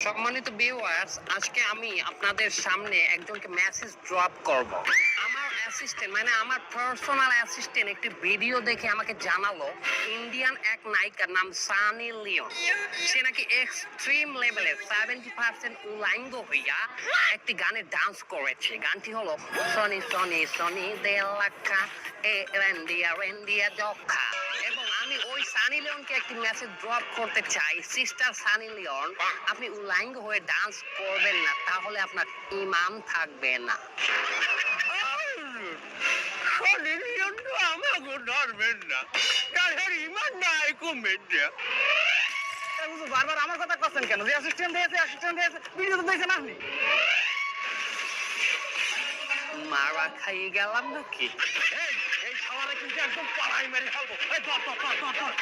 সম্মানিত ভিউয়ার্স, আজকে আমি আপনাদের সামনে একজনকে মেসেজ ড্রপ করব। আমার অ্যাসিস্ট্যান্ট মানে আমার পার্সোনাল অ্যাসিস্ট্যান্ট একটি ভিডিও দেখে আমাকে জানালো ইন্ডিয়ান এক নায়িকার নাম সানি লিওন, সে নাকি এক্সট্রিম লেভেলে 70% উলাঙ্গ হইয়া একটি গানে ডান্স করেছে। গানটি হলো সনি সনি সনি দে লাখা এ রেন্ডিয়া রেন্ডিয়া জখা। এবং আমি ওই সানি লিওনকে একটি মেসেজ ড্রপ করতে চাই, সিস্টার সানি লিওন, আপনি উলাঙ্গ হয়ে ডান্স করবেন না, তাহলে আপনার ইমান থাকবে না। আমাকে ধরবেন না, তাদের ইমান নাই কমবেন না। বারবার আমার কথা করছেন কেন? যে অ্যাসিস্ট্যান্ট দিয়েছে ভিডিও তো দেখছেন আপনি। মারা খাই গেলাম নাকি? এই সবাই কিন্তু একদম পাড়াই মেরে ফেলবো। এই ধর ধর ধর ধর ধর।